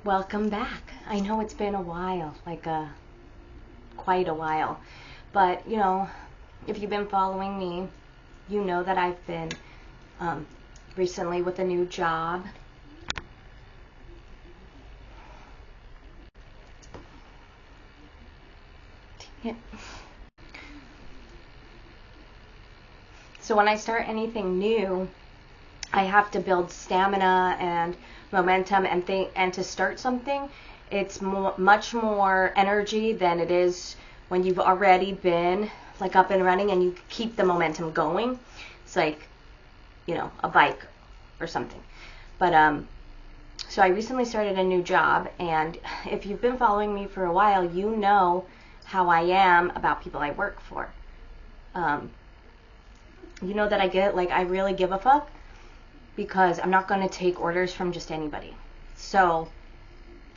Welcome back. I know it's been a while, quite a while, but if you've been following me, you know that I've been recently with a new job. Dang it. So when I start anything new, I have to build stamina and momentum and to start something, it's much more energy than it is when you've already been up and running and you keep the momentum going. It's like, a bike or something. But so I recently started a new job, and if you've been following me for a while, you know how I am about people I work for. You know that I really give a fuck, because I'm not going to take orders from just anybody. So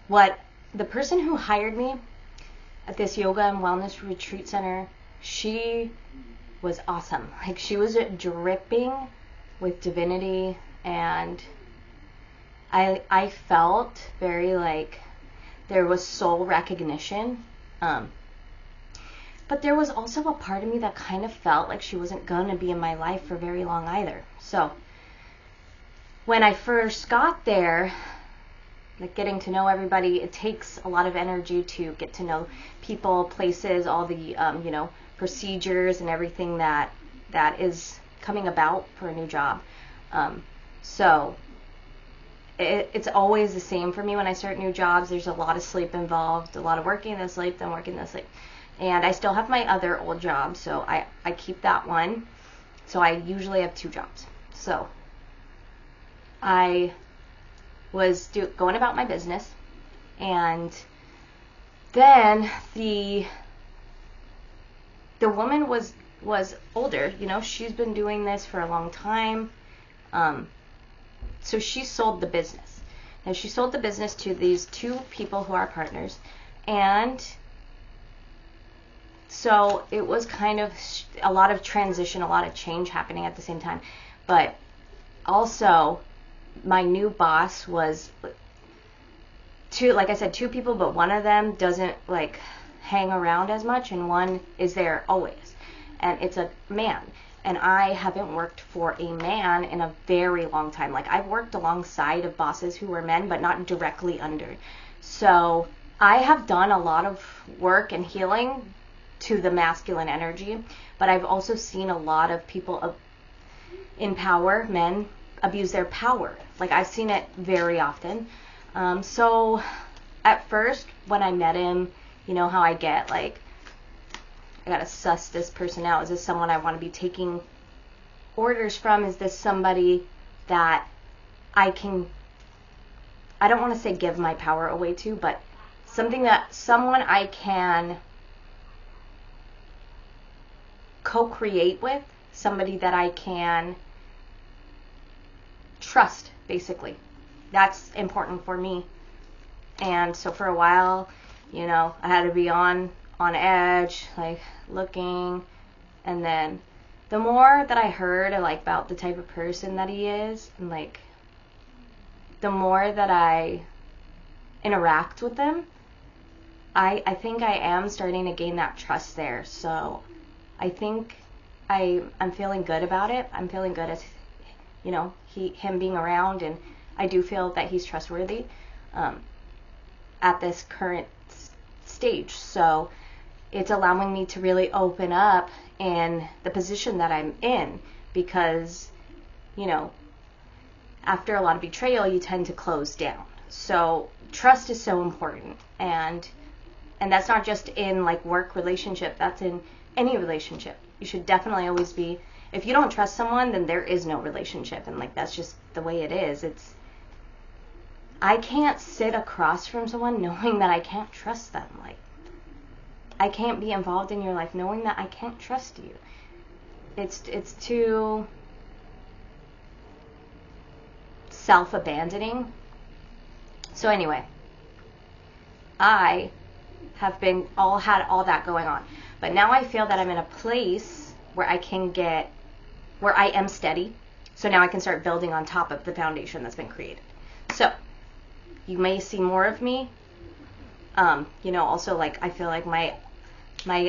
the person who hired me at this yoga and wellness retreat center, she was awesome. She was dripping with divinity, and I felt very there was soul recognition. But there was also a part of me that kind of felt like she wasn't going to be in my life for very long either. So when I first got there, getting to know everybody, it takes a lot of energy to get to know people, places, all the procedures and everything that is coming about for a new job. So it's always the same for me when I start new jobs. There's a lot of sleep involved, a lot of working the sleep, then working the sleep. And I still have my other old job, so I keep that one. So I usually have 2 jobs. So I was going about my business, and then the woman was older. She's been doing this for a long time. So she sold the business. Now she sold the business to these 2 people who are partners, and so it was kind of a lot of transition, a lot of change happening at the same time. But also, my new boss was 2 people, but one of them doesn't hang around as much, and one is there always. And it's a man. And I haven't worked for a man in a very long time. I've worked alongside of bosses who were men, but not directly under. So I have done a lot of work and healing to the masculine energy, but I've also seen a lot of people in power, men, abuse their power. I've seen it very often. So at first, when I met him, you know how I get, I gotta suss this person out. Is this someone I want to be taking orders from? Is this somebody that I don't want to say give my power away to, but someone I can co-create with, somebody that I can trust, basically. That's important for me. And so for a while, I had to be on edge, looking, and then the more that I heard about the type of person that he is, and the more that I interact with him, I think I am starting to gain that trust there. So I think I'm feeling good about it. I'm feeling good as him being around, and I do feel that he's trustworthy at this current stage. So it's allowing me to really open up in the position that I'm in, because after a lot of betrayal, you tend to close down. So trust is so important, and that's not just in work relationship, that's in any relationship. You should definitely always be, if you don't trust someone, then there is no relationship, and that's just the way it is. I can't sit across from someone knowing that I can't trust them. I can't be involved in your life knowing that I can't trust you. It's too self-abandoning. So anyway, I have had all that going on. But now I feel that I'm in a place where where I am steady. So now I can start building on top of the foundation that's been created. So you may see more of me. You know, also, like, I feel like my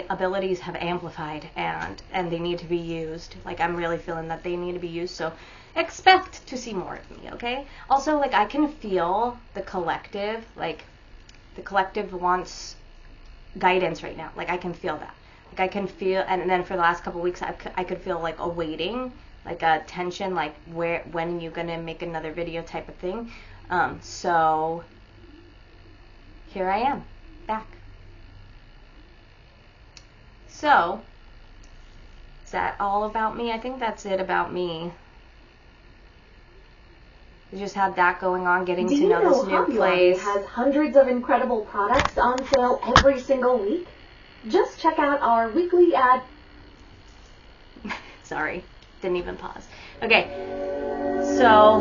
abilities have amplified, and they need to be used. Like, I'm really feeling that they need to be used, so expect to see more of me, okay? Also, like, I can feel the collective, like, the collective wants guidance right now. Like, I can feel that. Like, I can feel, and then for the last couple of weeks, I could feel, like, a waiting, like, a tension, like, when are you gonna make another video type of thing. So here I am, back. So, is that all about me? I think that's it about me. We just had that going on, getting to know this new place. Has hundreds of incredible products on sale every single week. Just check out our weekly ad. Sorry, didn't even pause. Okay, so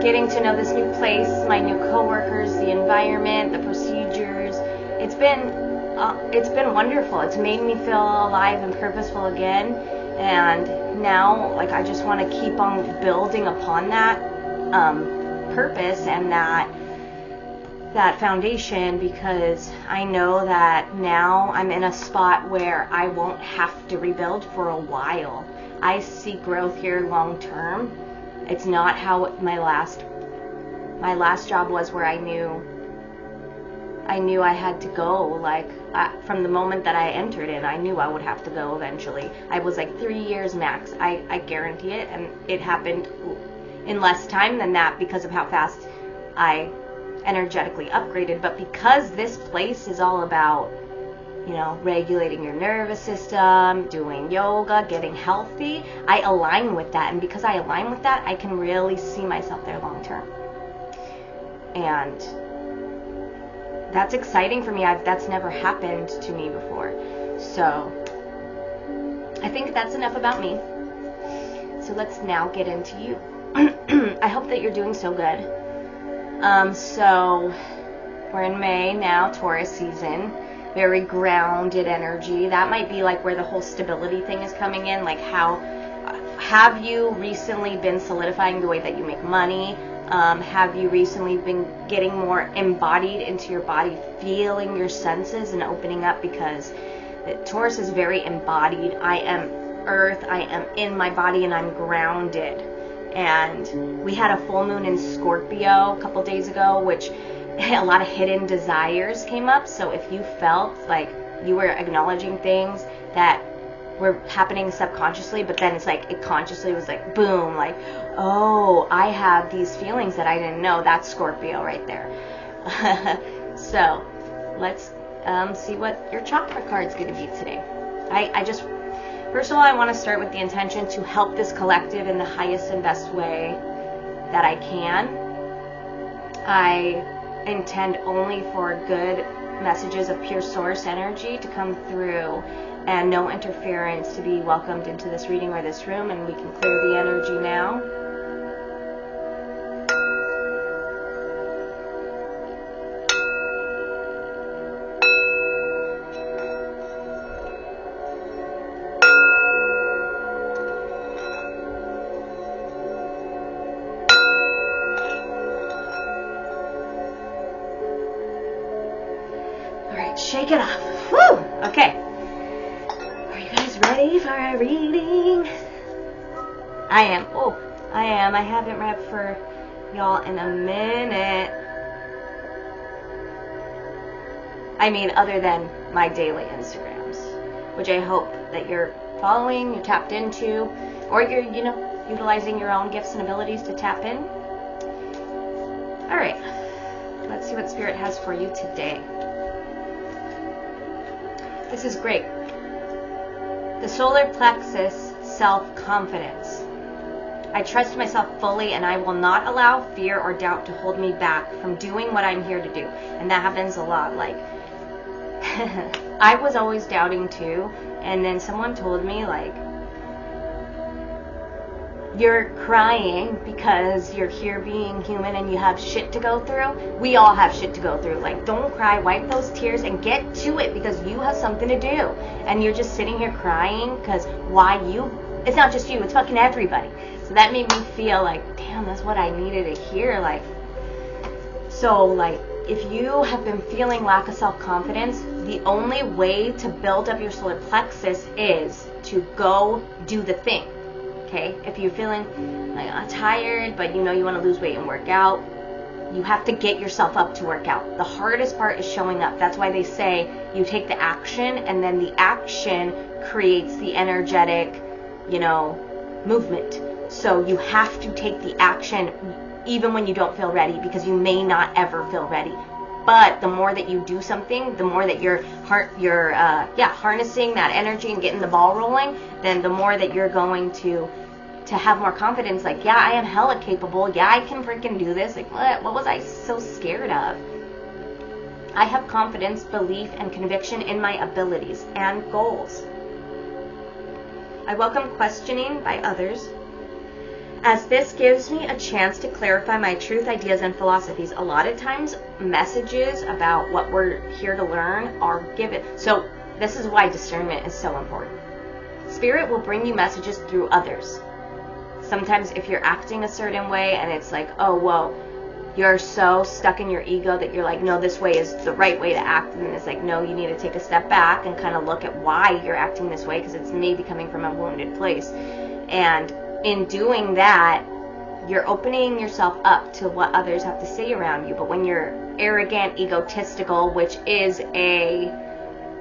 getting to know this new place, my new coworkers, the environment, the procedures. It's been wonderful. It's made me feel alive and purposeful again. And now, like, I just want to keep on building upon that purpose and that foundation, because I know that now I'm in a spot where I won't have to rebuild for a while. I see growth here long term. It's not how my last job was, where I knew I had to go. Like, from the moment that I entered in, I knew I would have to go eventually. I was like 3 years max. I guarantee it, and it happened in less time than that because of how fast I energetically upgraded. But because this place is all about, you know, regulating your nervous system, doing yoga, getting healthy, I align with that. And because I align with that, I can really see myself there long term. And that's exciting for me. That's never happened to me before. So I think that's enough about me. So let's now get into you. I hope that you're doing so good. So we're in May now, Taurus season. Very grounded energy. That might be like where the whole stability thing is coming in. Like, how have you recently been solidifying the way that you make money? Have you recently been getting more embodied into your body, feeling your senses and opening up? Because Taurus is very embodied. I am earth, I am in my body, and I'm grounded. And we had a full moon in Scorpio a couple days ago, which a lot of hidden desires came up. So if you felt like you were acknowledging things that were happening subconsciously, but then it's like it consciously was like boom, like, oh, I have these feelings that I didn't know. That's Scorpio right there. So let's see what your chakra card's going to be today. I just, first of all, I want to start with the intention to help this collective in the highest and best way that I can. I intend only for good messages of pure source energy to come through, and no interference to be welcomed into this reading or this room. And we can clear the energy now. Shake it off. Woo! Okay. Are you guys ready for a reading? I am. Oh, I am. I haven't read for y'all in a minute. I mean, other than my daily Instagrams, which I hope that you're following, you're tapped into, or you're, you know, utilizing your own gifts and abilities to tap in. All right. Let's see what Spirit has for you today. This is great. The solar plexus, self-confidence. I trust myself fully, and I will not allow fear or doubt to hold me back from doing what I'm here to do. And that happens a lot. Like, I was always doubting too, and then someone told me, like, you're crying because you're here being human and you have shit to go through. We all have shit to go through. Like, don't cry, wipe those tears and get to it, because you have something to do. And you're just sitting here crying because why you? It's not just you, it's fucking everybody. So that made me feel like, damn, that's what I needed to hear. Like, So like, if you have been feeling lack of self-confidence, the only way to build up your solar plexus is to go do the thing. Okay? If you're feeling like tired, but you know you want to lose weight and work out, you have to get yourself up to work out. The hardest part is showing up. That's why they say you take the action, and then the action creates the energetic, movement. So you have to take the action even when you don't feel ready, because you may not ever feel ready. But the more that you do something, the more that you're harnessing that energy and getting the ball rolling, then the more that you're going to have more confidence. Like, yeah, I am hella capable. Yeah, I can freaking do this. Like, what was I so scared of? I have confidence, belief, and conviction in my abilities and goals. I welcome questioning by others, as this gives me a chance to clarify my truth, ideas, and philosophies. A lot of times, messages about what we're here to learn are given. So this is why discernment is so important. Spirit will bring you messages through others. Sometimes if you're acting a certain way and it's like, oh, whoa, you're so stuck in your ego that you're like, no, this way is the right way to act. And then it's like, no, you need to take a step back and kind of look at why you're acting this way, because it's maybe coming from a wounded place. And in doing that, you're opening yourself up to what others have to say around you. But when you're arrogant, egotistical, which is a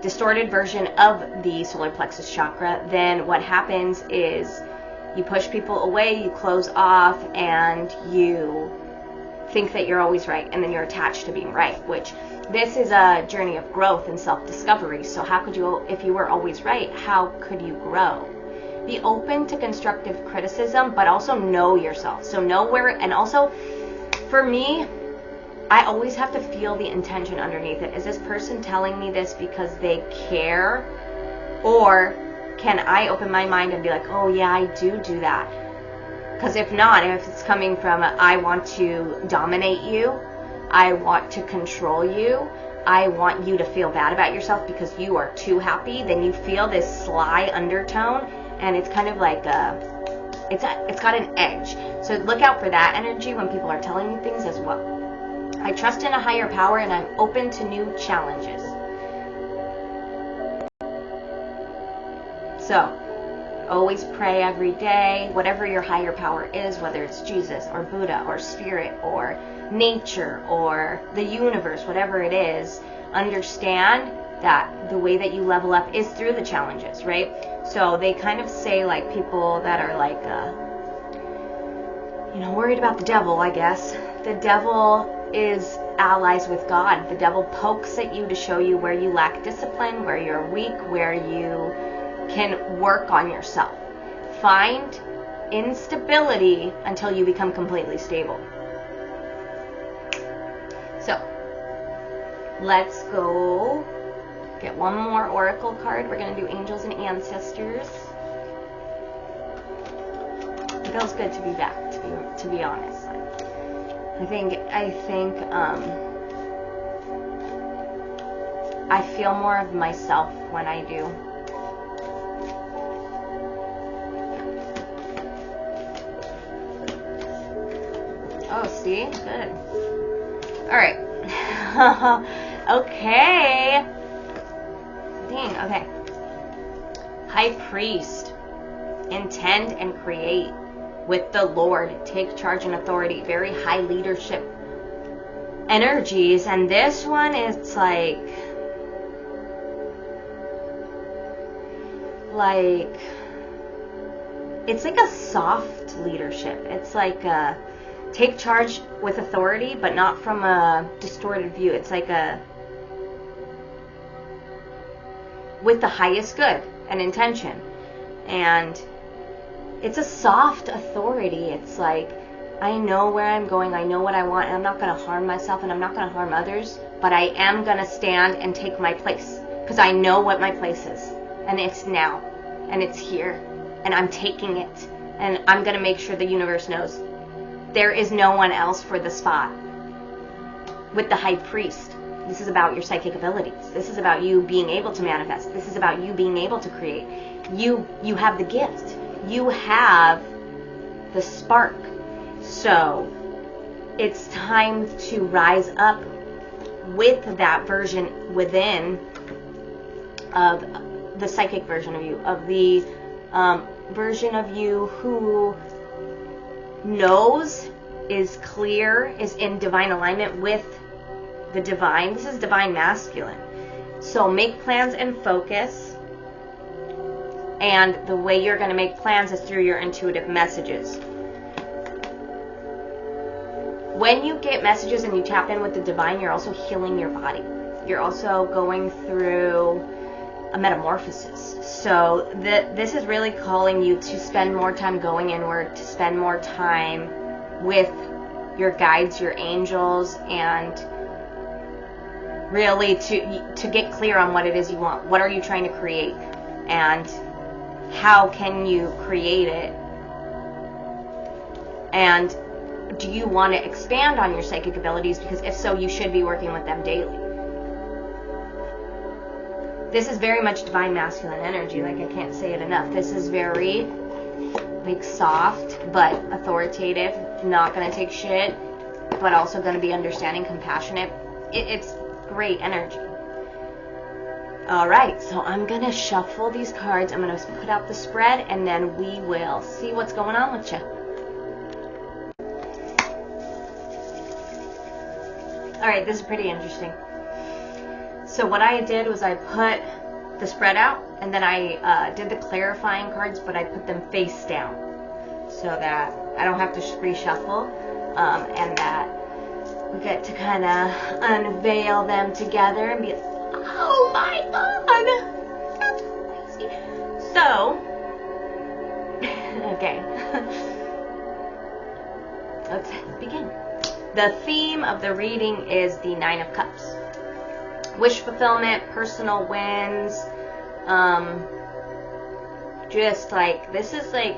distorted version of the solar plexus chakra, then what happens is you push people away, you close off, and you think that you're always right, and then you're attached to being right, which this is a journey of growth and self-discovery. So how could you, if you were always right, how could you grow? Be open to constructive criticism, but also know yourself. So know where, and also for me, I always have to feel the intention underneath it. Is this person telling me this because they care? Or can I open my mind and be like, oh yeah, I do that? Because if not, if it's coming from I want to dominate you, I want to control you, I want you to feel bad about yourself because you are too happy, then you feel this sly undertone, and it's kind of like it's got an edge. So look out for that energy when people are telling you things as well. I trust in a higher power, and I'm open to new challenges. So always pray every day, whatever your higher power is, whether it's Jesus or Buddha or spirit or nature or the universe, whatever it is, understand that the way that you level up is through the challenges, right? So they kind of say, like, people that are like, worried about the devil, I guess. The devil is allies with God. The devil pokes at you to show you where you lack discipline, where you're weak, where you can work on yourself. Find instability until you become completely stable. So, let's go get one more oracle card. We're going to do angels and ancestors. It feels good to be back, to be honest. I think I feel more of myself when I do. Oh, see? Good. Alright. Okay. Dang, okay. High Priest. Intend and create with the Lord. Take charge and authority. Very high leadership energies. And this one, it's like it's like a soft leadership. It's like a take charge with authority, but not from a distorted view. It's like with the highest good and intention. And it's a soft authority. It's like, I know where I'm going, I know what I want, and I'm not going to harm myself, and I'm not going to harm others, but I am going to stand and take my place, because I know what my place is, and it's now, and it's here, and I'm taking it, and I'm going to make sure the universe knows there is no one else for the spot. With the High Priest, this is about your psychic abilities. This is about you being able to manifest. This is about you being able to create. You have the gift. You have the spark. So it's time to rise up with that version within of the psychic version of you, of the version of you who knows, is clear, is in divine alignment with the divine. This is divine masculine. So make plans and focus. And the way you're going to make plans is through your intuitive messages. When you get messages and you tap in with the divine, you're also healing your body. You're also going through a metamorphosis. So this is really calling you to spend more time going inward, to spend more time with your guides, your angels, and really to get clear on what it is you want. What are you trying to create? And how can you create it? And do you want to expand on your psychic abilities? Because if so, you should be working with them daily. This is very much divine masculine energy. Like, I can't say it enough. This is very, like, soft, but authoritative, not going to take shit, but also going to be understanding, compassionate. It's great energy. Alright, so I'm going to shuffle these cards. I'm going to put out the spread, and then we will see what's going on with you. Alright, this is pretty interesting. So what I did was I put the spread out, and then I did the clarifying cards, but I put them face down so that I don't have to reshuffle, and that we get to kind of unveil them together and be, oh my god, that's crazy. So, okay, let's begin. The theme of the reading is the Nine of Cups. Wish fulfillment, personal wins, just like, this is like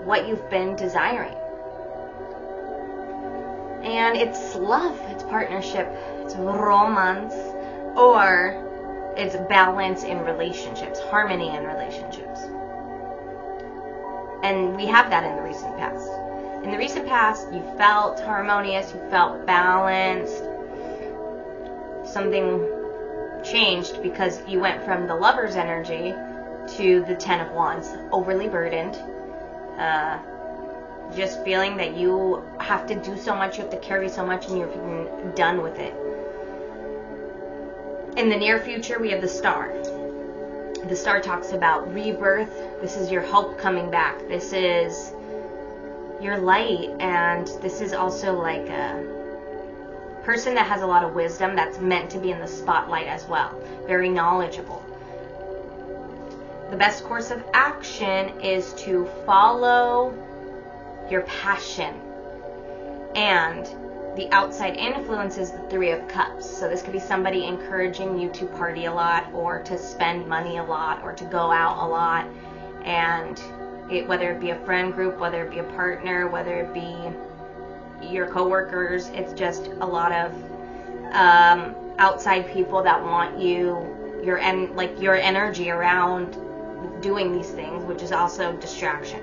what you've been desiring. And it's love, it's partnership, it's romance, or it's balance in relationships, harmony in relationships. And we have that in the recent past. In the recent past, you felt harmonious, you felt balanced. Something changed because you went from the Lover's energy to the Ten of Wands, overly burdened, just feeling that you have to do so much, you have to carry so much, and you're done with it. In the near future, we have the Star. The Star talks about rebirth. This is your hope coming back. This is your light, and this is also like a person that has a lot of wisdom that's meant to be in the spotlight as well. Very knowledgeable. The best course of action is to follow your passion, and the outside influence is the Three of Cups. So this could be somebody encouraging you to party a lot, or to spend money a lot, or to go out a lot, and whether it be a friend group, whether it be a partner, whether it be your coworkers, it's just a lot of outside people that want your energy around doing these things, which is also distraction.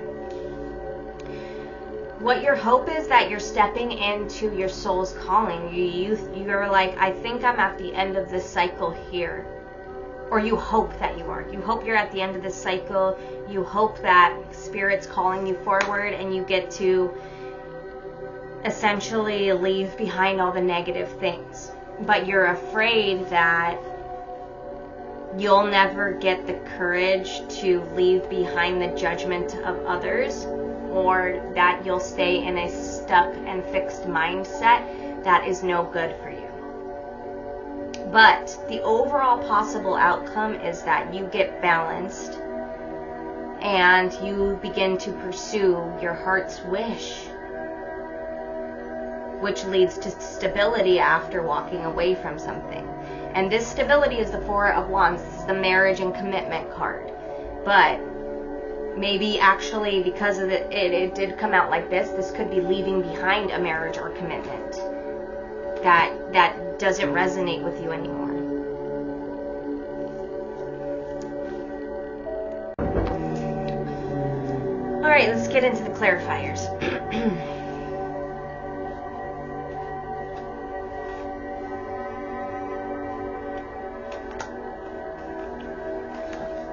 What your hope is that you're stepping into your soul's calling. You're like, I think I'm at the end of this cycle here. Or you hope that you are. You hope you're at the end of this cycle. You hope that Spirit's calling you forward, and you get to essentially leave behind all the negative things. But you're afraid that you'll never get the courage to leave behind the judgment of others, or that you'll stay in a stuck and fixed mindset that is no good for you. But the overall possible outcome is that you get balanced and you begin to pursue your heart's wish, which leads to stability after walking away from something. And this stability is the Four of Wands. This is the marriage and commitment card. But maybe actually, because of it did come out like this could be leaving behind a marriage or commitment that doesn't resonate with you anymore. Alright, let's get into the clarifiers.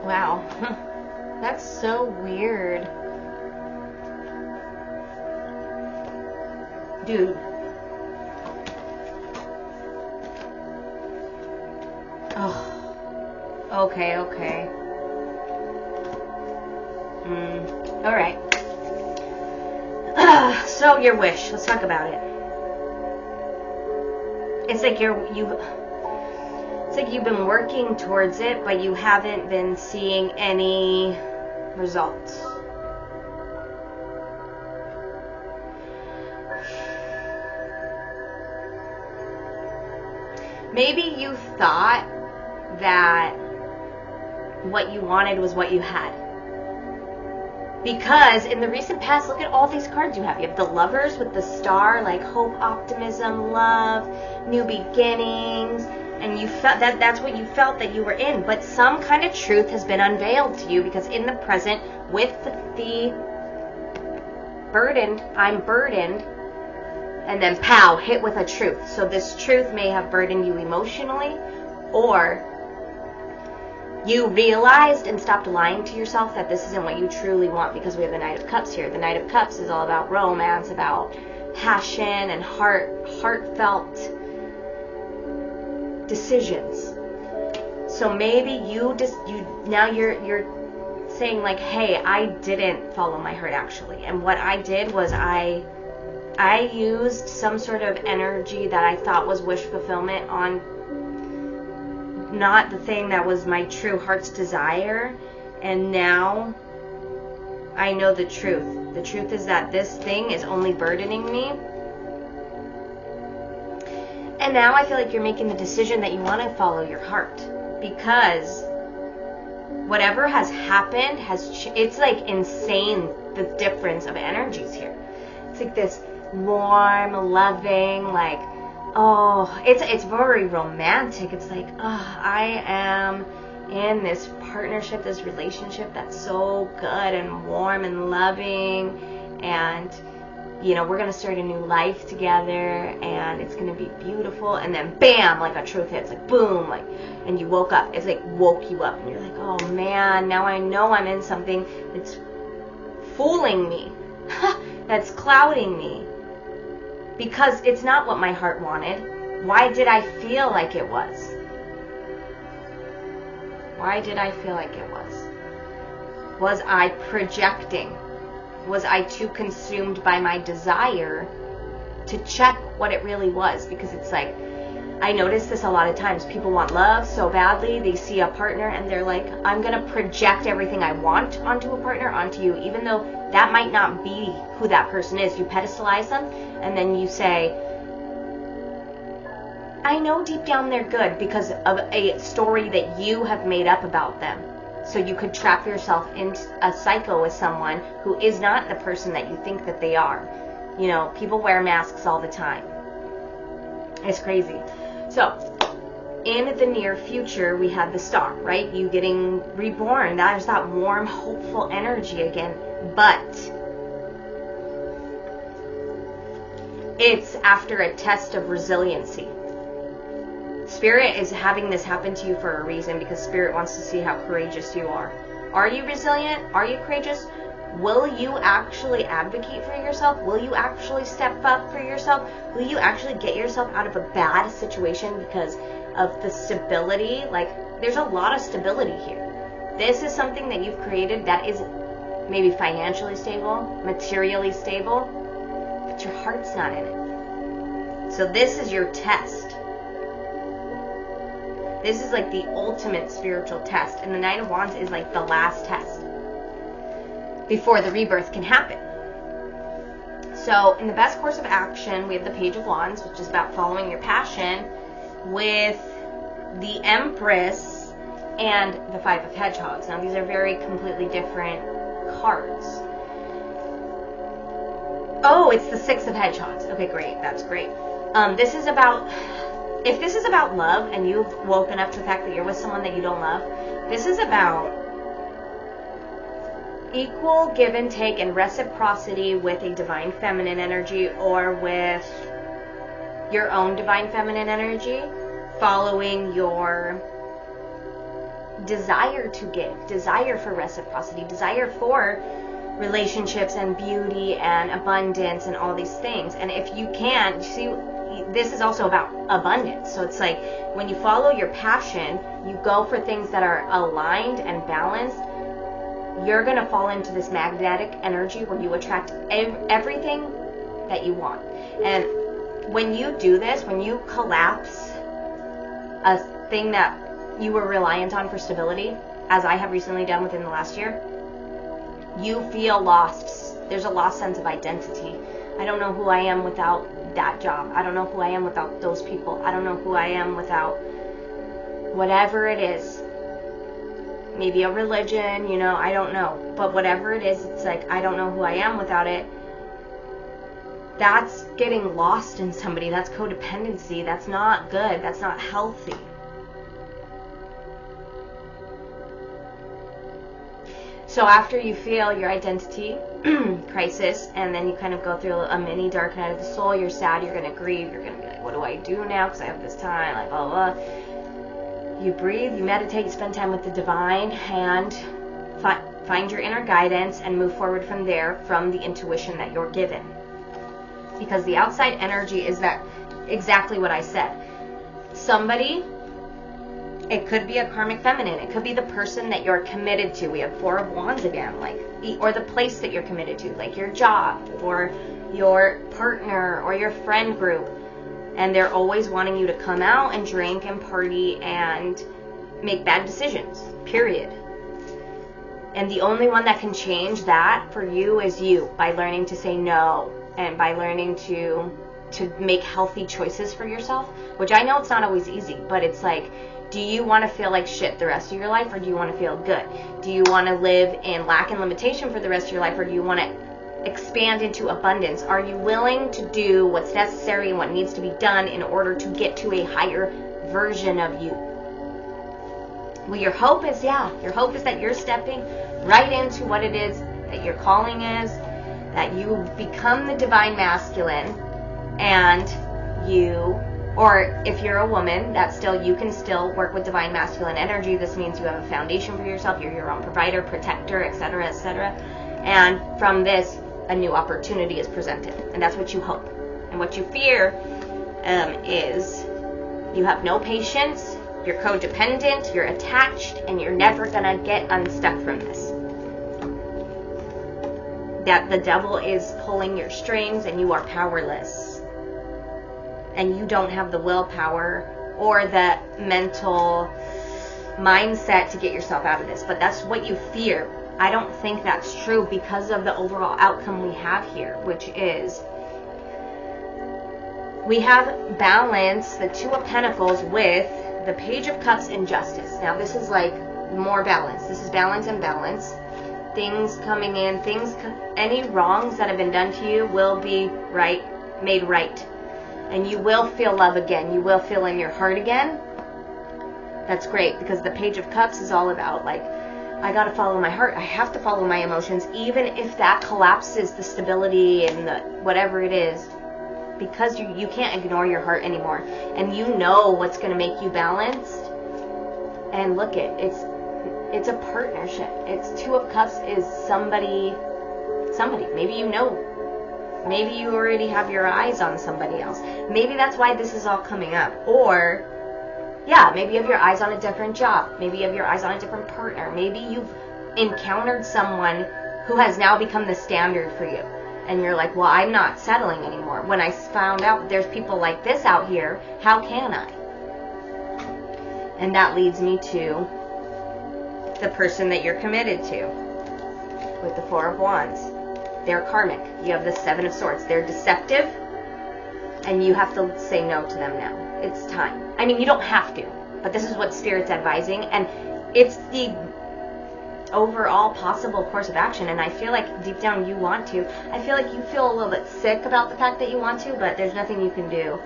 Wow. That's so weird. Dude. Oh. Okay. Alright. So your wish. Let's talk about it. It's like you've been working towards it, but you haven't been seeing any results. Maybe you thought that what you wanted was what you had. Because in the recent past, look at all these cards you have. You have the Lovers with the star, like hope, optimism, love, new beginnings, and you felt that's what you felt that you were in. But some kind of truth has been unveiled to you, because in the present, with the burdened, I'm burdened, and then pow, hit with a truth. So this truth may have burdened you emotionally, or you realized and stopped lying to yourself that this isn't what you truly want, because we have the Knight of Cups here. The Knight of Cups is all about romance, about passion and heartfelt decisions. So maybe you're saying like, hey, I didn't follow my heart actually. And what I did was I used some sort of energy that I thought was wish fulfillment on not the thing that was my true heart's desire, and now I know the truth. The truth is that this thing is only burdening me, and now I feel like you're making the decision that you want to follow your heart, because whatever has happened it's like insane, the difference of energies here. It's like this warm, loving, like, oh, it's very romantic. It's like, oh, I am in this partnership, this relationship that's so good and warm and loving, and we're gonna start a new life together, and it's gonna be beautiful. And then bam, like a truth hits, like boom, like, and you woke up. It's like woke you up, and you're like, oh man, now I know I'm in something that's fooling me, that's clouding me. Because it's not what my heart wanted. Why did I feel like it was? Why did I feel like it was? Was I projecting? Was I too consumed by my desire to check what it really was? Because it's like, I notice this a lot of times. People want love so badly. They see a partner and they're like, I'm going to project everything I want onto a partner, onto you, even though that might not be who that person is. You pedestalize them, and then you say, I know deep down they're good because of a story that you have made up about them. So you could trap yourself into a cycle with someone who is not the person that you think that they are. People wear masks all the time. It's crazy. So, in the near future, we have the star, right? You getting reborn. There's that warm, hopeful energy again. But it's after a test of resiliency. Spirit is having this happen to you for a reason, because Spirit wants to see how courageous you are. Are you resilient? Are you courageous? Will you actually advocate for yourself? Will you actually step up for yourself? Will you actually get yourself out of a bad situation because of the stability? Like, there's a lot of stability here. This is something that you've created that is maybe financially stable, materially stable, but your heart's not in it. So this is your test. This is like the ultimate spiritual test, and the Knight of Wands is like the last test before the rebirth can happen. So in the best course of action, we have the Page of Wands, which is about following your passion, with the Empress and the Five of Hedgehogs. Now these are very completely different cards. Oh, it's the Six of Hedgehogs. Okay, great. That's great. This is about, if this is about love and you've woken up to the fact that you're with someone that you don't love, this is about equal give and take and reciprocity with a divine feminine energy, or with your own divine feminine energy, following your desire to give, desire for reciprocity, desire for relationships and beauty and abundance and all these things. And if you can't, see, this is also about abundance. So it's like when you follow your passion, you go for things that are aligned and balanced, you're going to fall into this magnetic energy where you attract everything that you want. And when you do this, when you collapse a thing that you were reliant on for stability, as I have recently done within the last year, you feel lost. There's a lost sense of identity. I don't know who I am without that job. I don't know who I am without those people. I don't know who I am without whatever it is. Maybe a religion, you know, I don't know. But whatever it is, it's like, I don't know who I am without it. That's getting lost in somebody. That's codependency. That's not good. That's not healthy. So after you feel your identity crisis, and then you kind of go through a mini dark night of the soul, you're sad, you're going to grieve, you're going to be like, what do I do now? Because I have this time, like, blah, blah, blah. You breathe, you meditate, you spend time with the divine, and find your inner guidance and move forward from there, from the intuition that you're given. Because the outside energy is that exactly what I said. Somebody, it could be a karmic feminine, it could be the person that you're committed to. We have 4 of Wands again, like, or the place that you're committed to, like your job or your partner or your friend group. And they're always wanting you to come out and drink and party and make bad decisions, period. And the only one that can change that for you is you, by learning to say no and by learning to make healthy choices for yourself, which I know it's not always easy, but it's like, do you want to feel like shit the rest of your life, or do you want to feel good? Do you want to live in lack and limitation for the rest of your life, or do you want to expand into abundance? Are you willing to do what's necessary and what needs to be done in order to get to a higher version of you? Well, your hope is that you're stepping right into what it is that your calling is, that you become the divine masculine, and you, or if you're a woman, that still, you can still work with divine masculine energy. This means you have a foundation for yourself, you're your own provider, protector, etc., etc. And from this, a new opportunity is presented, and that's what you hope. And what you fear is you have no patience, you're codependent, you're attached, and you're never gonna get unstuck from this. That the devil is pulling your strings and you are powerless, and you don't have the willpower or the mental mindset to get yourself out of this. But that's what you fear. I don't think that's true because of the overall outcome we have here, which is we have balance, the 2 of Pentacles with the Page of Cups and Justice. Now this is like more balance. This is balance and balance. Things coming in, any wrongs that have been done to you will be made right. And you will feel love again. You will feel in your heart again. That's great, because the Page of Cups is all about, like, I gotta follow my heart. I have to follow my emotions, even if that collapses the stability and the whatever it is, because you can't ignore your heart anymore, and you know what's gonna make you balanced. And look, it's a partnership. It's 2 of Cups is somebody. Maybe you know. Maybe you already have your eyes on somebody else. Maybe that's why this is all coming up. Or, yeah, maybe you have your eyes on a different job. Maybe you have your eyes on a different partner. Maybe you've encountered someone who has now become the standard for you. And you're like, well, I'm not settling anymore. When I found out there's people like this out here, how can I? And that leads me to the person that you're committed to with the 4 of Wands. They're karmic. You have the 7 of Swords. They're deceptive, and you have to say no to them now. It's time. I mean, you don't have to, but this is what Spirit's advising, and it's the overall possible course of action. And I feel like deep down you want to. I feel like you feel a little bit sick about the fact that you want to, but there's nothing you can do.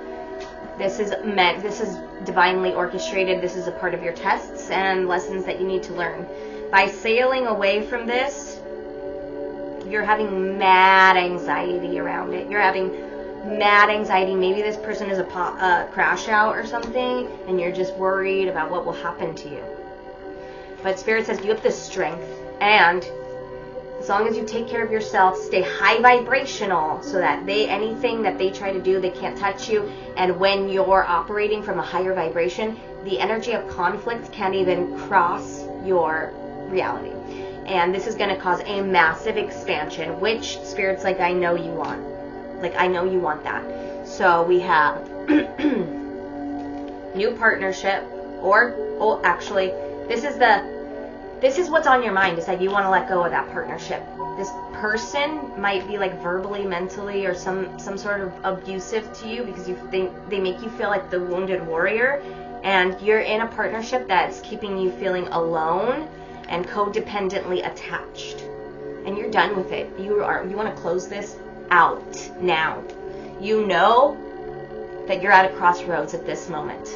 This is divinely orchestrated. This is a part of your tests and lessons that you need to learn. By sailing away from this, you're having mad anxiety around it. You're having mad anxiety. Maybe this person is a crash out or something, and you're just worried about what will happen to you. But Spirit says you have the strength, and as long as you take care of yourself, stay high vibrational so that anything that they try to do, they can't touch you. And when you're operating from a higher vibration, the energy of conflict can't even cross your reality. And this is going to cause a massive expansion, which Spirit's like, I know you want. Like, I know you want that. So we have new partnership, or actually, this is what's on your mind. It's like you want to let go of that partnership. This person might be like verbally, mentally, or some sort of abusive to you because they make you feel like the wounded warrior, and you're in a partnership that's keeping you feeling alone and codependently attached. And you're done with it. You want to close this out now. You know that you're at a crossroads at this moment.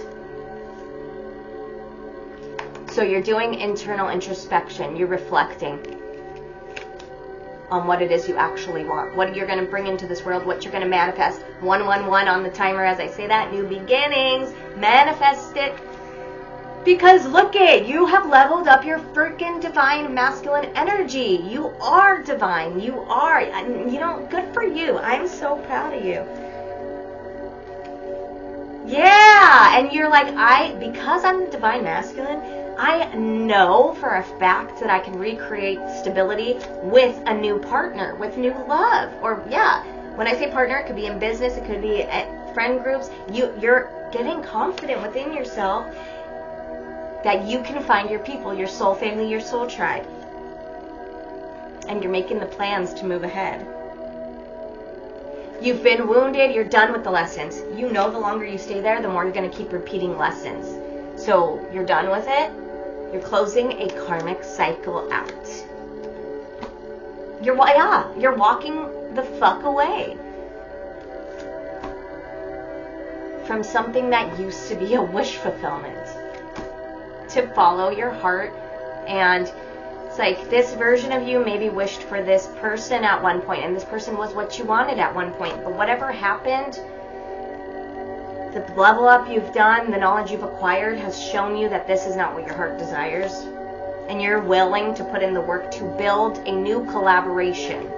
So you're doing internal introspection. You're reflecting on what it is you actually want. What you're going to bring into this world. What you're going to manifest. 111 on the timer as I say that. New beginnings. Manifest it. Because look it, you have leveled up your freaking divine masculine energy. You are divine. You are. Good for you. I'm so proud of you. Yeah. And you're like, because I'm the divine masculine, I know for a fact that I can recreate stability with a new partner, with new love. Or, yeah, when I say partner, it could be in business, it could be at friend groups. You're getting confident within yourself that you can find your people, your soul family, your soul tribe. And you're making the plans to move ahead. You've been wounded, you're done with the lessons. You know the longer you stay there, the more you're going to keep repeating lessons. So you're done with it. You're closing a karmic cycle out. You're walking the fuck away from something that used to be a wish fulfillment. To follow your heart, and it's like this version of you maybe wished for this person at one point, and this person was what you wanted at one point, but whatever happened, the level up you've done, the knowledge you've acquired has shown you that this is not what your heart desires, and you're willing to put in the work to build a new collaboration.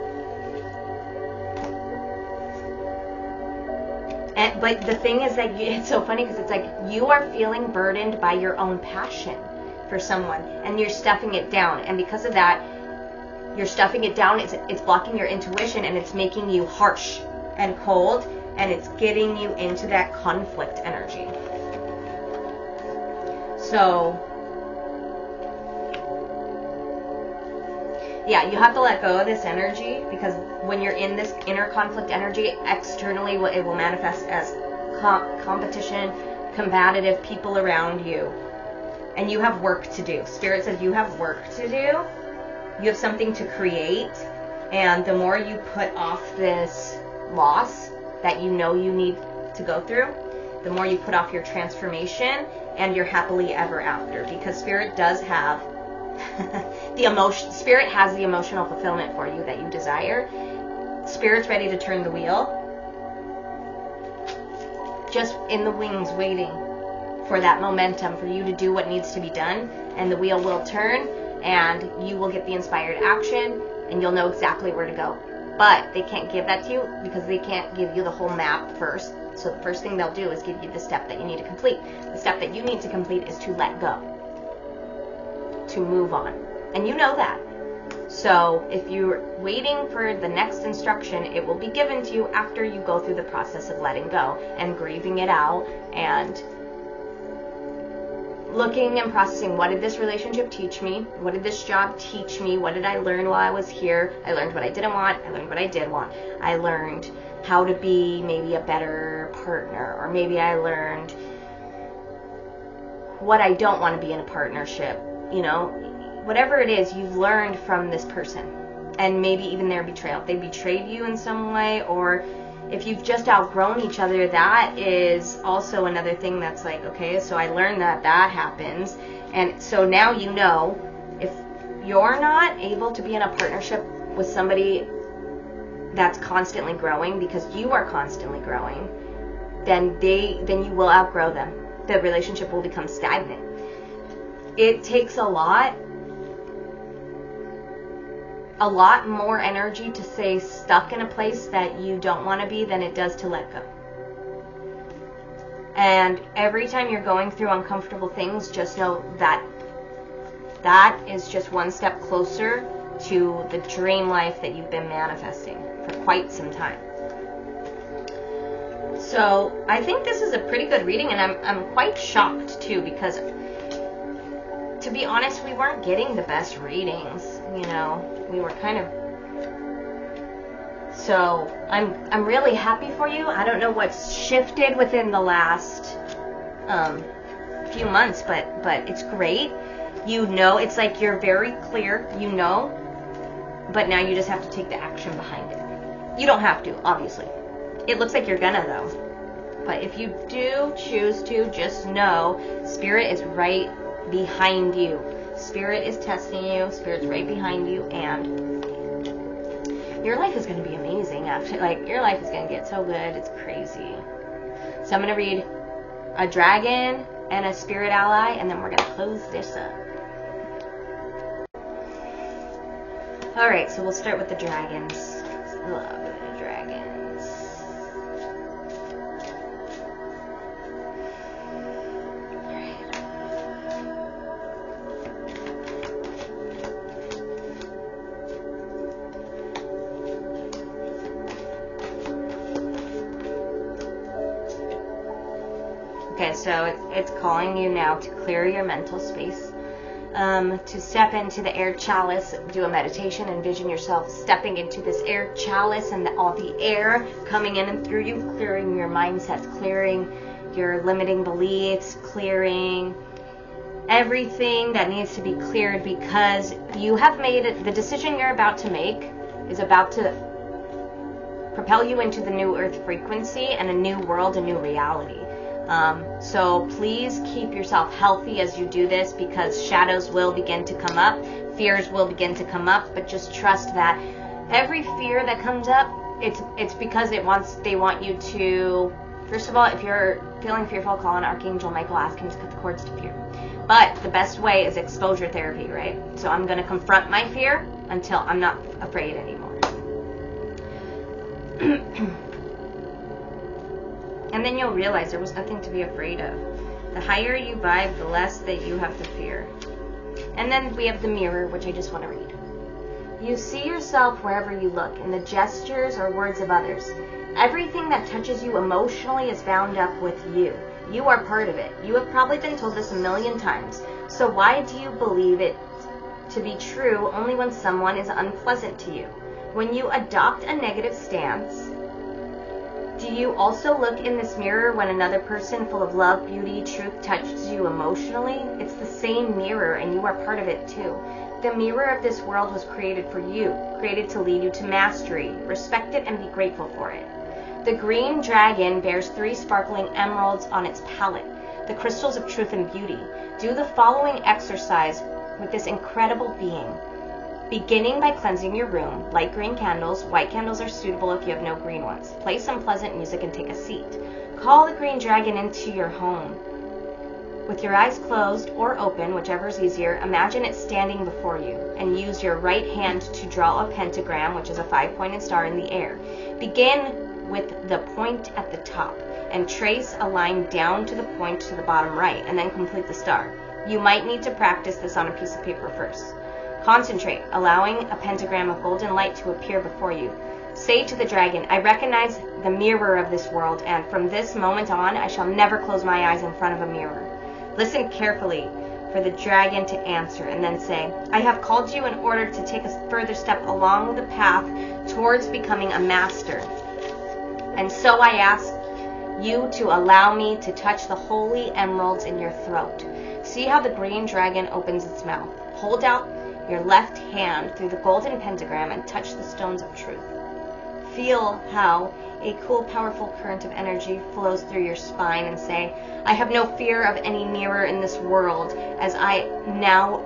But the thing is that it's so funny because it's like you are feeling burdened by your own passion for someone, and you're stuffing it down. And because of that, you're stuffing it down. It's blocking your intuition, and it's making you harsh and cold, and it's getting you into that conflict energy. So, yeah, you have to let go of this energy, because when you're in this inner conflict energy, externally it will manifest as competition, combative people around you. And you have work to do. Spirit says you have work to do. You have something to create. And the more you put off this loss that you know you need to go through, the more you put off your transformation and your happily ever after. Because Spirit does have Spirit has the emotional fulfillment for you that you desire. Spirit's ready to turn the wheel. Just in the wings waiting for that momentum for you to do what needs to be done, and the wheel will turn, and you will get the inspired action, and you'll know exactly where to go. But they can't give that to you because they can't give you the whole map first. So the first thing they'll do is give you the step that you need to complete. The step that you need to complete is to let go, to move on. And you know that. So if you're waiting for the next instruction, it will be given to you after you go through the process of letting go and grieving it out and looking and processing, what did this relationship teach me? What did this job teach me? What did I learn while I was here? I learned what I didn't want. I learned what I did want. I learned how to be maybe a better partner, or maybe I learned what I don't want to be in a partnership. You know, whatever it is you've learned from this person, and maybe even their betrayal. If they betrayed you in some way, or if you've just outgrown each other, that is also another thing that's like, okay, so I learned that happens. And so now you know, if you're not able to be in a partnership with somebody that's constantly growing, because you are constantly growing, then you will outgrow them. The relationship will become stagnant. It takes a lot a lot more energy to stay stuck in a place that you don't want to be than it does to let go. And every time you're going through uncomfortable things, just know that that is just one step closer to the dream life that you've been manifesting for quite some time. So I think this is a pretty good reading, and I'm quite shocked too, because to be honest, we weren't getting the best readings. We were kind of. So I'm really happy for you. I don't know what's shifted within the last few months, but it's great. It's like you're very clear, but now you just have to take the action behind it. You don't have to, obviously. It looks like you're gonna, though. But if you do choose to, just know Spirit is right behind you. Spirit is testing you. Spirit's right behind you, and your life is going to be amazing. Actually, your life is going to get so good. It's crazy. So I'm going to read a dragon and a spirit ally, and then we're going to close this up. All right, so we'll start with the dragons. Love the dragons. Okay, so it's calling you now to clear your mental space, to step into the air chalice, do a meditation, envision yourself stepping into this air chalice and all the air coming in and through you, clearing your mindsets, clearing your limiting beliefs, clearing everything that needs to be cleared, because you have made it. The decision you're about to make is about to propel you into the new earth frequency and a new world, a new reality. So please keep yourself healthy as you do this, because shadows will begin to come up, fears will begin to come up, but just trust that every fear that comes up, it's because they want you to, first of all, if you're feeling fearful, call on Archangel Michael, ask him to cut the cords to fear. But the best way is exposure therapy, right? So I'm going to confront my fear until I'm not afraid anymore. And then you'll realize there was nothing to be afraid of. The higher you vibe, the less that you have to fear. And then we have the mirror, which I just want to read. You see yourself wherever you look, in the gestures or words of others. Everything that touches you emotionally is bound up with you. You are part of it. You have probably been told this a million times. So why do you believe it to be true only when someone is unpleasant to you? When you adopt a negative stance, do you also look in this mirror when another person full of love, beauty, truth touches you emotionally? It's the same mirror, and you are part of it too. The mirror of this world was created for you, created to lead you to mastery. Respect it and be grateful for it. The green dragon bears 3 sparkling emeralds on its palate, the crystals of truth and beauty. Do the following exercise with this incredible being. Beginning by cleansing your room. Light green candles. White candles are suitable if you have no green ones. Play some pleasant music and take a seat. Call the green dragon into your home. With your eyes closed or open, whichever is easier, imagine it standing before you, and use your right hand to draw a pentagram, which is a 5-pointed star, in the air. Begin with the point at the top and trace a line down to the point to the bottom right, and then complete the star. You might need to practice this on a piece of paper first. Concentrate, allowing a pentagram of golden light to appear before you. Say to the dragon, I recognize the mirror of this world, and from this moment on, I shall never close my eyes in front of a mirror. Listen carefully for the dragon to answer, and then say, I have called you in order to take a further step along the path towards becoming a master. And so I ask you to allow me to touch the holy emeralds in your throat. See how the green dragon opens its mouth. Hold out your left hand through the golden pentagram and touch the stones of truth. Feel how a cool, powerful current of energy flows through your spine, and say, I have no fear of any mirror in this world, as I now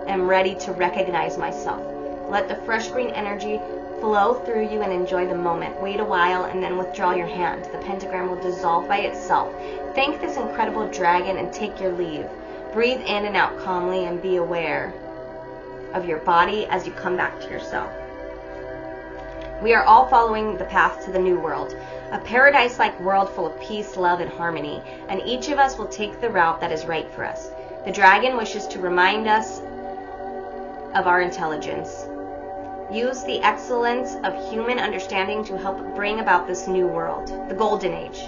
am ready to recognize myself. Let the fresh green energy flow through you and enjoy the moment. Wait a while and then withdraw your hand. The pentagram will dissolve by itself. Thank this incredible dragon and take your leave. Breathe in and out calmly and be aware of your body as you come back to yourself. We are all following the path to the new world, a paradise-like world full of peace, love, and harmony, and each of us will take the route that is right for us. The dragon wishes to remind us of our intelligence. Use the excellence of human understanding to help bring about this new world, the golden age.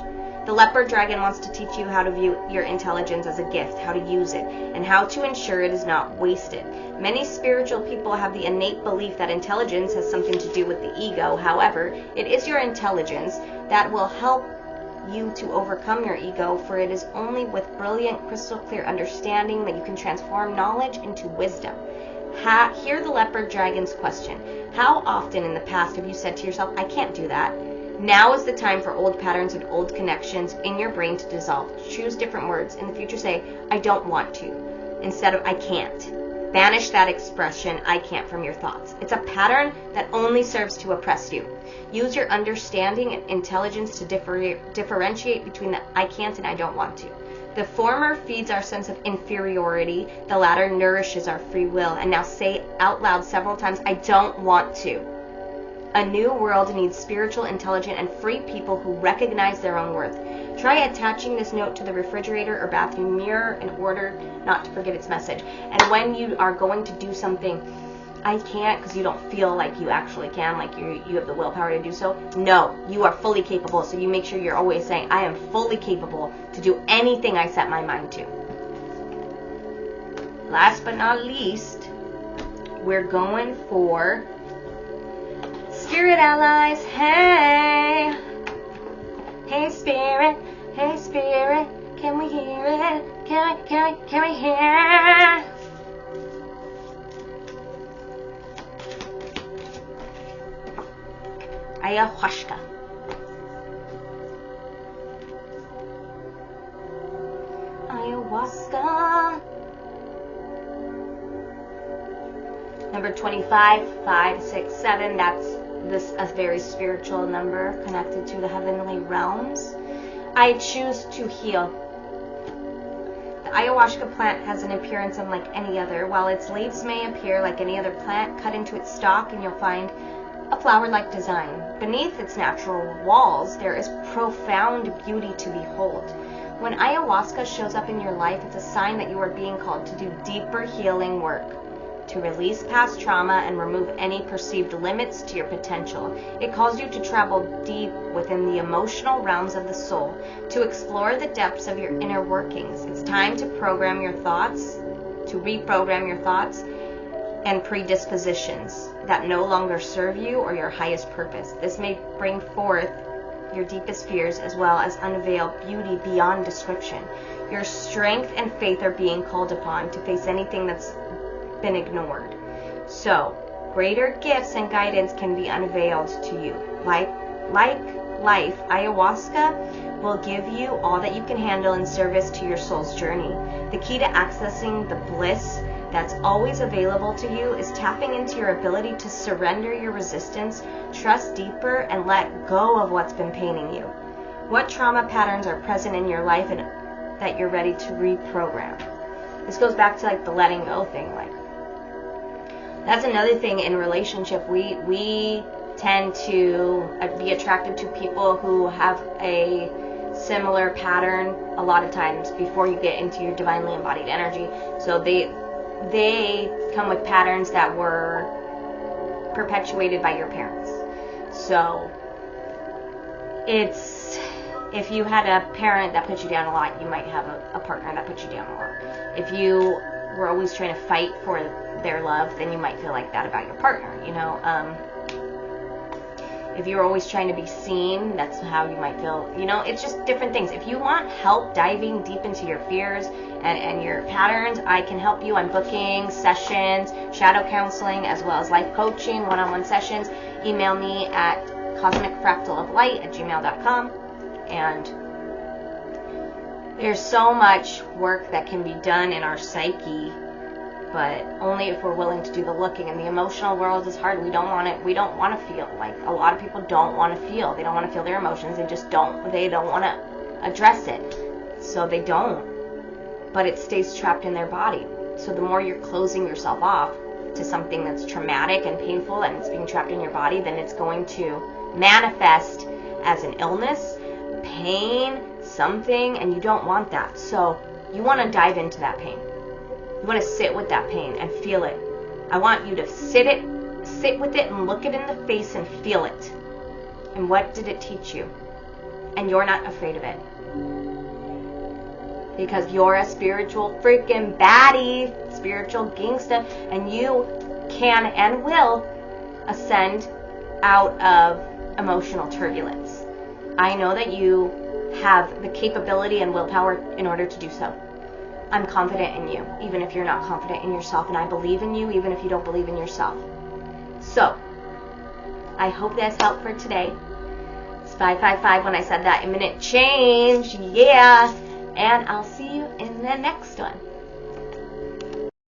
The leopard dragon wants to teach you how to view your intelligence as a gift, how to use it, and how to ensure it is not wasted. Many spiritual people have the innate belief that intelligence has something to do with the ego. However, it is your intelligence that will help you to overcome your ego, for it is only with brilliant, crystal clear understanding that you can transform knowledge into wisdom. Hear the leopard dragon's question. How often in the past have you said to yourself, I can't do that? Now is the time for old patterns and old connections in your brain to dissolve. Choose different words. In the future, say, I don't want to, instead of I can't. Banish that expression, I can't, from your thoughts. It's a pattern that only serves to oppress you. Use your understanding and intelligence to differentiate between the I can't and I don't want to. The former feeds our sense of inferiority. The latter nourishes our free will. And now say out loud several times, I don't want to. A new world needs spiritual, intelligent, and free people who recognize their own worth. Try attaching this note to the refrigerator or bathroom mirror in order not to forget its message. And when you are going to do something, I can't, because you don't feel like you actually can, like you have the willpower to do so. No, you are fully capable. So you make sure you're always saying, I am fully capable to do anything I set my mind to. Last but not least, we're going for Spirit allies. Hey, hey spirit, can we hear it? Can we hear it? Ayahuasca. Ayahuasca. Number 25, 5, 6, 7. That's a very spiritual number connected to the heavenly realms. I choose to heal. The ayahuasca plant has an appearance unlike any other. While its leaves may appear like any other plant, cut into its stalk and you'll find a flower-like design. Beneath its natural walls, there is profound beauty to behold. When ayahuasca shows up in your life, it's a sign that you are being called to do deeper healing work, to release past trauma and remove any perceived limits to your potential. It calls you to travel deep within the emotional realms of the soul, to explore the depths of your inner workings. It's time to reprogram your thoughts and predispositions that no longer serve you or your highest purpose. This may bring forth your deepest fears as well as unveil beauty beyond description. Your strength and faith are being called upon to face anything that's been ignored. So, greater gifts and guidance can be unveiled to you. Like life, ayahuasca will give you all that you can handle in service to your soul's journey. The key to accessing the bliss that's always available to you is tapping into your ability to surrender your resistance, trust deeper, and let go of what's been paining you. What trauma patterns are present in your life and that you're ready to reprogram? This goes back to like the letting go thing. Like, that's another thing in relationship. We tend to be attracted to people who have a similar pattern a lot of times before you get into your divinely embodied energy. So they come with patterns that were perpetuated by your parents. So it's, if you had a parent that put you down a lot, you might have a partner that put you down a lot. If you were always trying to fight for their love, then you might feel like that about your partner, you know. If you're always trying to be seen, that's how you might feel, you know. It's just different things. If you want help diving deep into your fears and your patterns, I can help you on booking sessions, shadow counseling, as well as life coaching, one-on-one sessions. Email me at cosmicfractaloflight@gmail.com. And there's so much work that can be done in our psyche, but only if we're willing to do the looking. And the emotional world is hard. We don't want to feel. Like, a lot of people don't want to feel. They don't want to feel their emotions. They don't want to address it. So they don't. But it stays trapped in their body. So the more you're closing yourself off, to something that's traumatic and painful and it's being trapped in your body, then it's going to manifest as an illness, pain, something, and you don't want that. So you want to dive into that pain. You want to sit with that pain and feel it. I want you to sit with it and look it in the face and feel it. And what did it teach you? And you're not afraid of it. Because you're a spiritual freaking baddie, spiritual gangsta, and you can and will ascend out of emotional turbulence. I know that you have the capability and willpower in order to do so. I'm confident in you, even if you're not confident in yourself, and I believe in you, even if you don't believe in yourself. So, I hope this helped for today. It's 555 when I said that imminent change, yeah. And I'll see you in the next one.